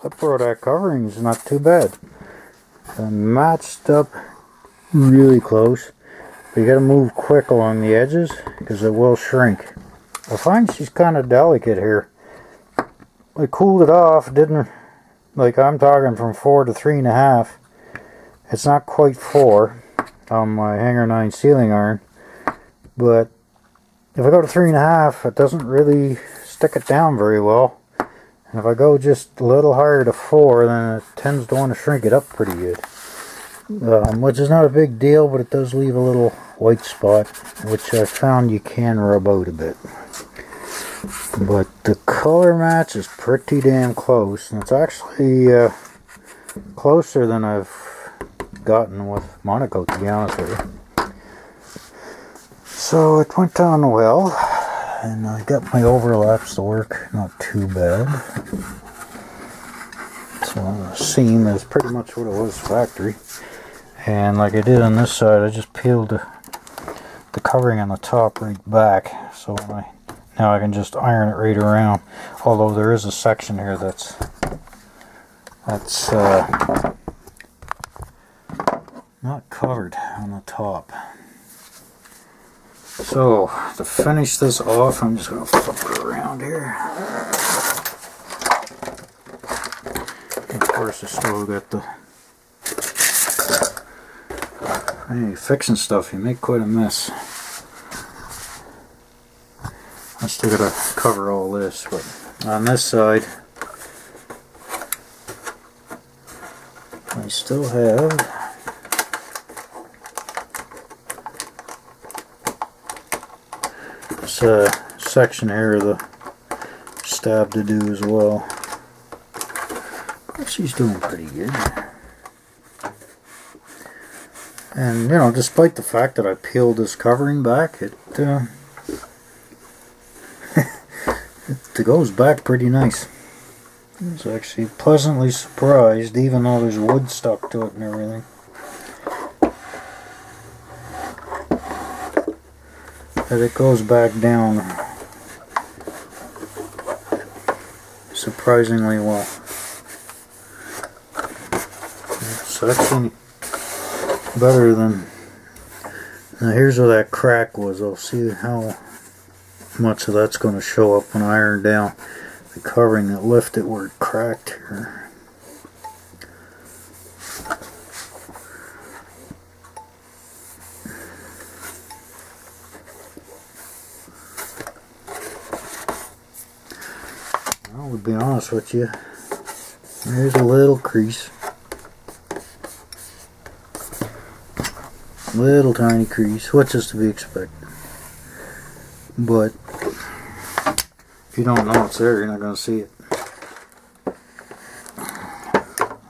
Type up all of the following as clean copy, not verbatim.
that for that covering is not too bad. And matched up really close. But you gotta move quick along the edges because it will shrink. I find she's kind of delicate here. I cooled it off, didn't, like I'm talking from 4 to 3.5. It's not quite 4 on my hanger 9 sealing iron. But if I go to 3.5, it doesn't really stick it down very well. And if I go just a little higher to 4, then it tends to want to shrink it up pretty good. Which is not a big deal, but it does leave a little white spot, which I found you can rub out a bit. But the color match is pretty damn close, and it's actually closer than I've gotten with Monaco, to be honest with you. So it went on well, and I got my overlaps to work not too bad. So the seam is pretty much what it was factory. And like I did on this side, I just peeled the covering on the top right back, so now I can just iron it right around. Although there is a section here that's not covered on the top. So to finish this off, I'm just going to flip it around here. Of course, I still got the. Hey, fixing stuff, you make quite a mess. I still gotta cover all this, but on this side, I still have this section here of the stab to do as well. But she's doing pretty good. And, you know, despite the fact that I peeled this covering back, it goes back pretty nice. I was actually pleasantly surprised, even though there's wood stuck to it and everything. That it goes back down surprisingly well. It's actually better than. Now here's where that crack was. I'll see how much of that's going to show up when I iron down the covering that lifted where it cracked here. Well, to be honest with you, there's a little crease. Little tiny crease, which is to be expected. But if you don't know it's there, you're not going to see it.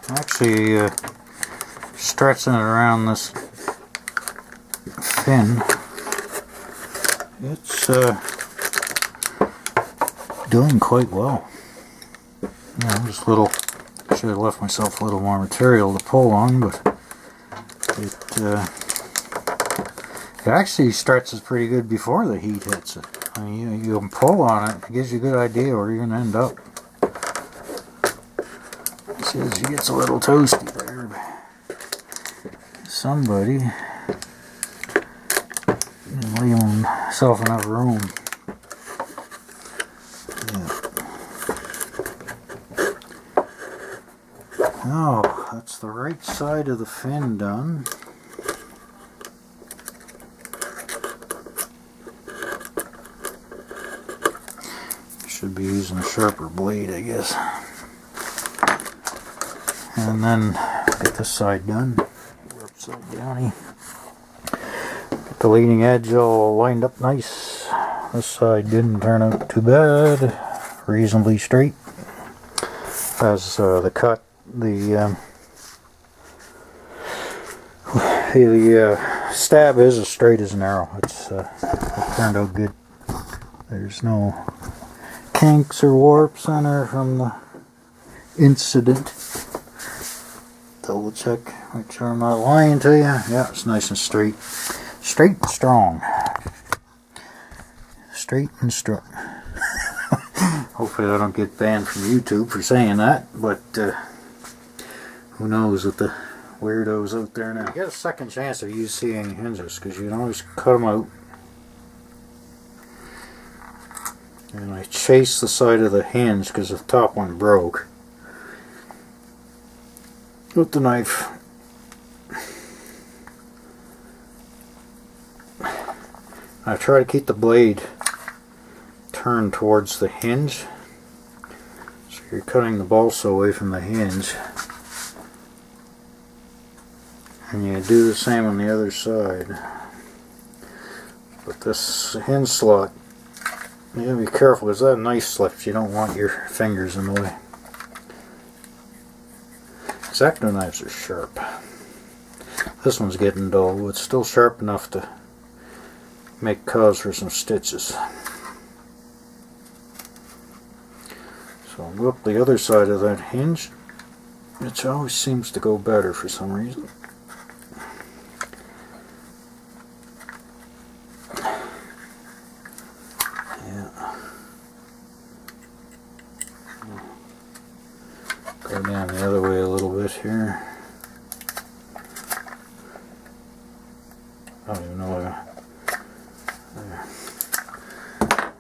Actually, stretching it around this fin, it's doing quite well. You know, just a little. Should have left myself a little more material to pull on, but it actually stretches pretty good before the heat hits it. I mean, you can pull on it. It gives you a good idea where you're going to end up. See, as it gets a little toasty there. Somebody didn't leave himself enough room. Yeah. Oh, that's the right side of the fin done. Should be using a sharper blade, I guess. And then get this side done. We're upside downy. Get the leading edge all lined up nice. This side didn't turn out too bad. Reasonably straight. As the cut, the stab is as straight as an arrow. It turned out good. There's no kinks or warps on her from the incident. Double check, make sure I'm not lying to you. Yeah, it's nice and straight. Straight and strong. Straight and strong. Hopefully I don't get banned from YouTube for saying that, but who knows with the weirdos out there now. You get a second chance if you see any hinges, because you can always cut them out. And I chased the side of the hinge because the top one broke with the knife. I try to keep the blade turned towards the hinge, so you're cutting the balsa away from the hinge, and you do the same on the other side. But this hinge slot, you gotta be careful because that knife slips. You don't want your fingers in the way. X-Acto knives are sharp. This one's getting dull, but it's still sharp enough to make cause for some stitches. So I'll go up the other side of that hinge, which always seems to go better for some reason. Yeah. Go down the other way a little bit here. I don't even know where. There.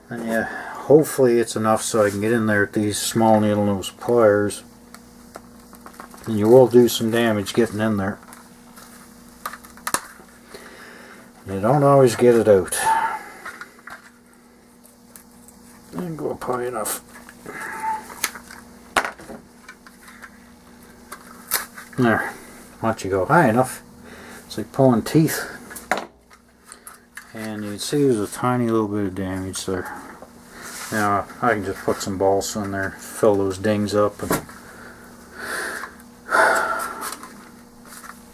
And yeah, hopefully it's enough so I can get in there with these small needle nose pliers. And you will do some damage getting in there. You don't always get it out. And go up high enough. There. Once you go high enough, it's like pulling teeth. And you can see there's a tiny little bit of damage there. Now I can just put some balsa in there, fill those dings up, and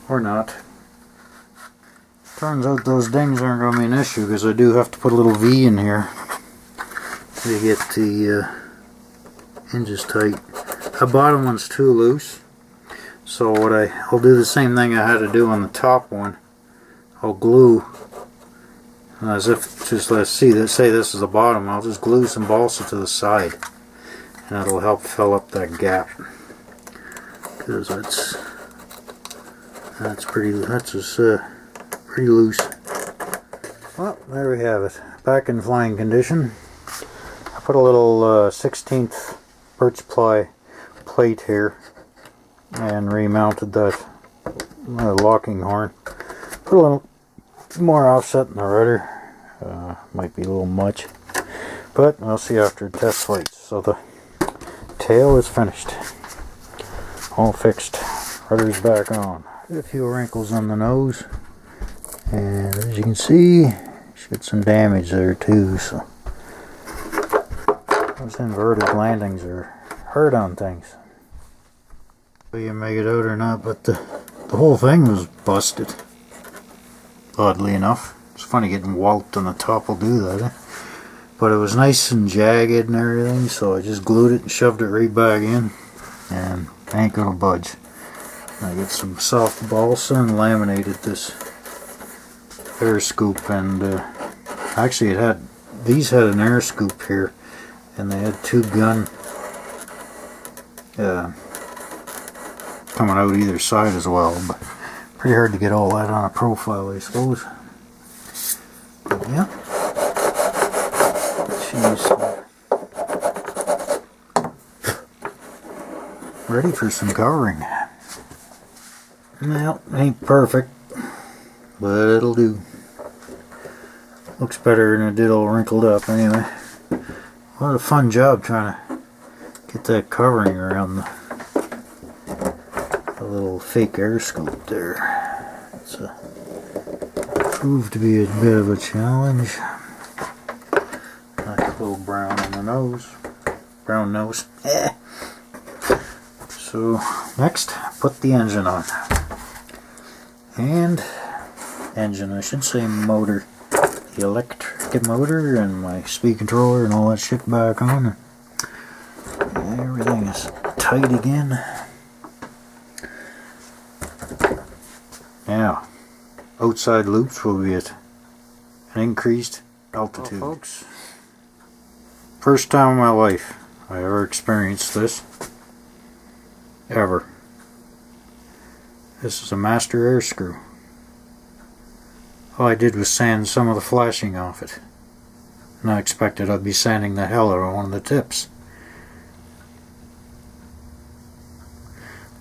or not. Turns out those dings aren't going to be an issue because I do have to put a little V in here to get the hinges tight. The bottom one's too loose, so what I'll do the same thing I had to do on the top one. I'll glue. As if, just let's see, say this is the bottom, I'll just glue some balsa to the side, and that'll help fill up that gap, because that's pretty loose. Well, there we have it, back in flying condition. I put a little 16th birch ply plate here and remounted that locking horn. Put a little more offset in the rudder. Might be a little much, but we'll see after test flights. So the tail is finished, all fixed, rudder's back on. A few wrinkles on the nose, and as you can see, got some damage there too. So those inverted landings are hard on things. Whether you make it out or not, but the whole thing was busted. Oddly enough, it's funny getting walloped on the top will do that, eh? But it was nice and jagged and everything, so I just glued it and shoved it right back in, and ain't gonna budge. I get some soft balsa and laminated this air scoop, and actually these had an air scoop here, and they had two gun coming out either side as well, but pretty hard to get all that on a profile, I suppose. But yeah. Jeez. Ready for some covering. Well, ain't perfect, but it'll do. Looks better than it did all wrinkled up anyway. What a fun job trying to get that covering around the little fake air scoop there. It's proved to be a bit of a challenge. Nice little brown on the nose. Brown nose. So next, put the engine on. And engine, I should say motor. The electric motor and my speed controller and all that shit back on. And everything is tight again. Now, outside loops will be at an increased altitude. Well, folks, first time in my life I ever experienced this. Ever. This is a master air screw. All I did was sand some of the flashing off it. And I expected I'd be sanding the hell out of one of the tips.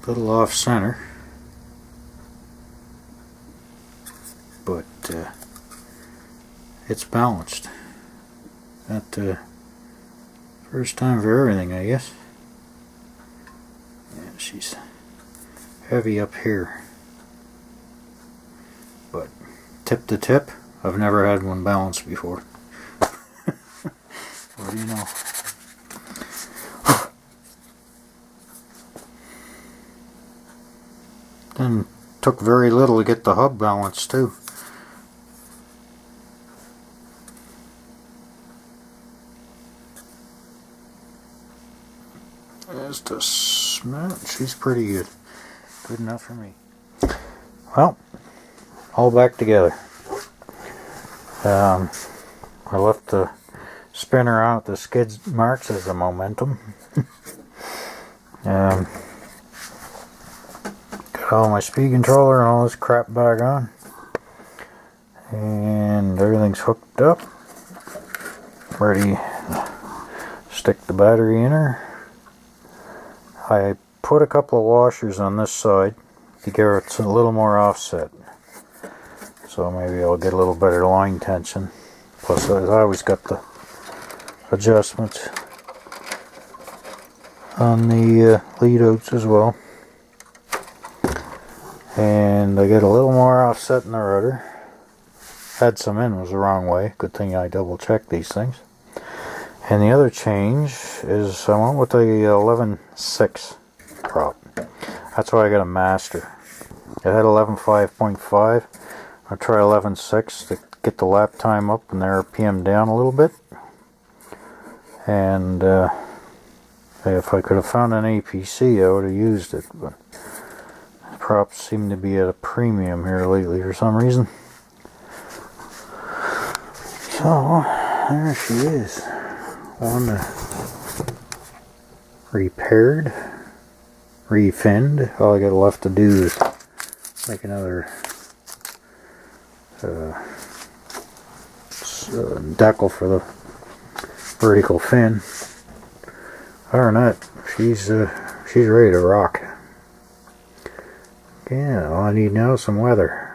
Little off center. But it's balanced. That first time for everything, I guess. Yeah, she's heavy up here. But tip to tip, I've never had one balanced before. What do you know? Then took very little to get the hub balanced too. There's the smell. She's pretty good. Good enough for me. Well, all back together. I left the spinner on at the skid marks as a momentum. Got all my speed controller and all this crap back on. And everything's hooked up. Ready to stick the battery in her. I put a couple of washers on this side to give it a little more offset. So maybe I'll get a little better line tension. Plus I always got the adjustments on the lead outs as well. And I get a little more offset in the rudder. Had some in, was the wrong way. Good thing I double checked these things. And the other change is I went with the 11.6 prop. That's why I got a master. It had 11.5.5. I'll try 11.6 to get the lap time up and the RPM down a little bit. And if I could have found an APC, I would have used it. But the props seem to be at a premium here lately for some reason. So, there she is. One repaired, refinned. All I got left to do is make another decal for the vertical fin. Other than that, she's ready to rock. Yeah, all I need now is some weather.